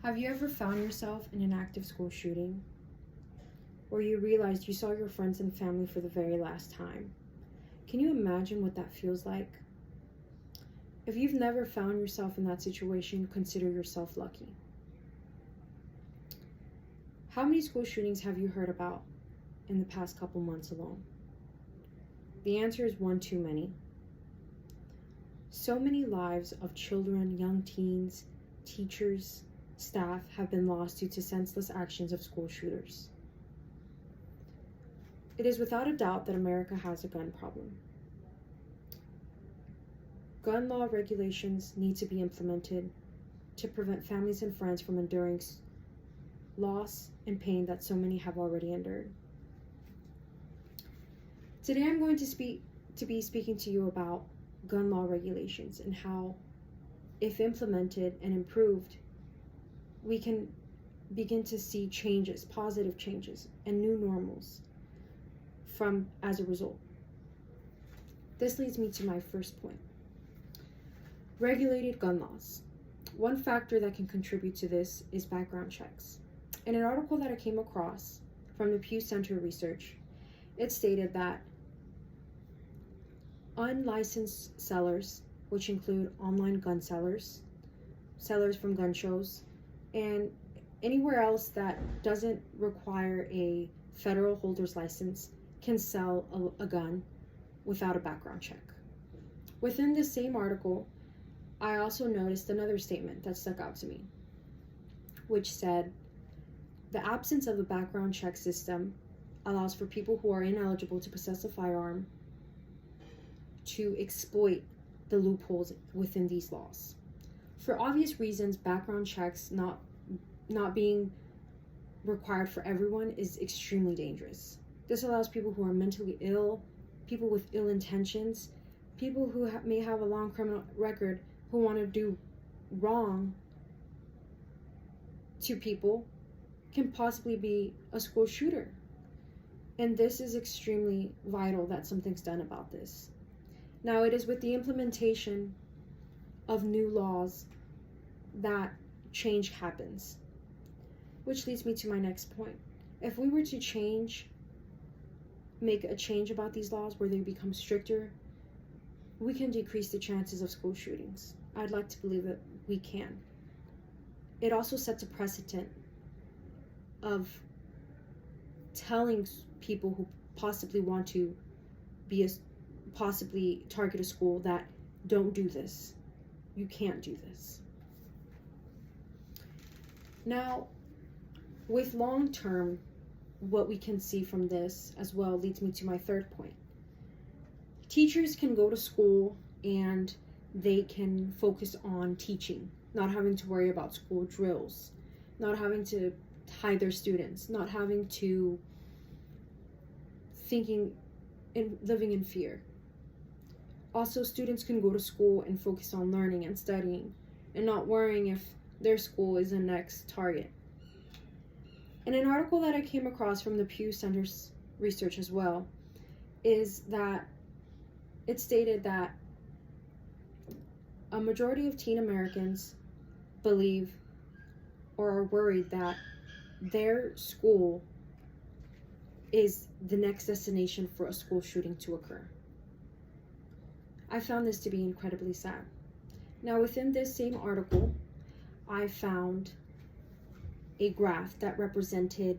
Have you ever found yourself in an active school shooting where you realized you saw your friends and family for the very last time? Can you imagine what that feels like? If you've never found yourself in that situation, consider yourself lucky. How many school shootings have you heard about in the past couple months alone? The answer is one too many. So many lives of children, young teens, teachers, staff have been lost due to senseless actions of school shooters. It is without a doubt that America has a gun problem. Gun law regulations need to be implemented to prevent families and friends from enduring loss and pain that so many have already endured. Today I'm going to be speaking to you about gun law regulations and how, if implemented and improved, we can begin to see changes, positive changes, and new normals as a result. This leads me to my first point. Regulated gun laws. One factor that can contribute to this is background checks. In an article that I came across from the Pew Center research, it stated that unlicensed sellers, which include online gun sellers, sellers from gun shows, and anywhere else that doesn't require a federal holder's license, can sell a gun without a background check. Within this same article, I also noticed another statement that stuck out to me, which said, the absence of a background check system allows for people who are ineligible to possess a firearm to exploit the loopholes within these laws. For obvious reasons, background checks not being required for everyone is extremely dangerous. This allows people who are mentally ill, people with ill intentions, people who may have a long criminal record, who want to do wrong to people, can possibly be a school shooter. And this is extremely vital that something's done about this. Now, it is with the implementation of new laws that change happens. Which leads me to my next point. If we were to make a change about these laws where they become stricter, we can decrease the chances of school shootings. I'd like to believe that we can. It also sets a precedent of telling people who possibly want to possibly target a school that don't do this. You can't do this. Now, with long term, what we can see from this as well leads me to my third point. Teachers can go to school and they can focus on teaching, not having to worry about school drills, not having to hide their students, not having to living in fear. Also, students can go to school and focus on learning and studying and not worrying if their school is the next target. In an article that I came across from the Pew Center's research as well, is that it stated that a majority of teen Americans believe or are worried that their school is the next destination for a school shooting to occur. I found this to be incredibly sad. Now, within this same article, I found a graph that represented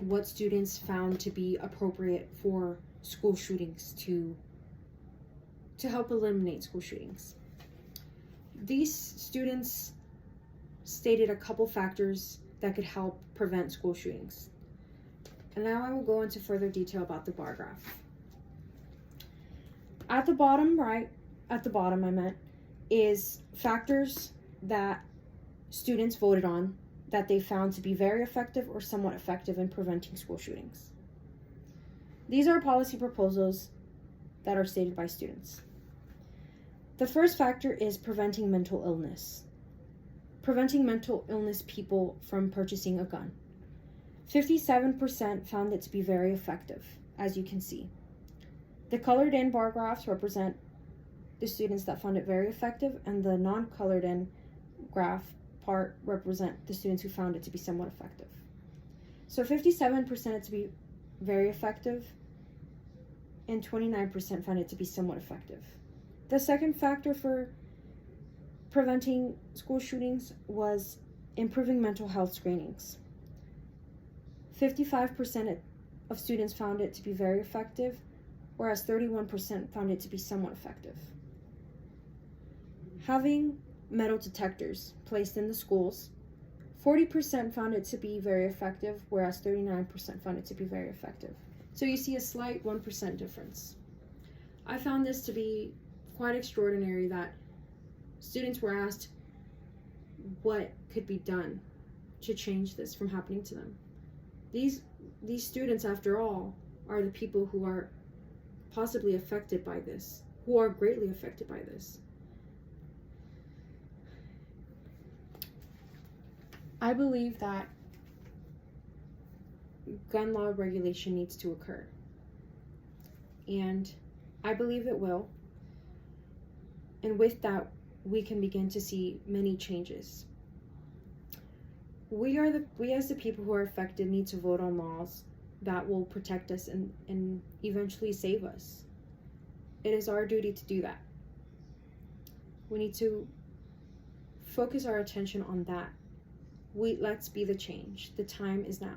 what students found to be appropriate for school shootings to help eliminate school shootings. These students stated a couple factors that could help prevent school shootings. And now I will go into further detail about the bar graph. At the bottom is factors that students voted on that they found to be very effective or somewhat effective in preventing school shootings. These are policy proposals that are stated by students. The first factor is preventing mental illness. Preventing mental illness people from purchasing a gun. 57% found it to be very effective, as you can see. The colored in bar graphs represent the students that found it very effective, and the non-colored in graph part represent the students who found it to be somewhat effective. So 57% it to be very effective, and 29% found it to be somewhat effective. The second factor for preventing school shootings was improving mental health screenings. 55% of students found it to be very effective, whereas 31% found it to be somewhat effective. Having metal detectors placed in the schools, 40% found it to be very effective, whereas 39% found it to be very effective. So you see a slight 1% difference. I found this to be quite extraordinary that students were asked what could be done to change this from happening to them. These students, after all, are the people who are possibly affected by this, who are greatly affected by this. I believe that gun law regulation needs to occur, and I believe it will, and with that we can begin to see many changes. We as the people who are affected need to vote on laws that will protect us and eventually save us. It is our duty to do that. We need to focus our attention on that. Let's be the change. The time is now.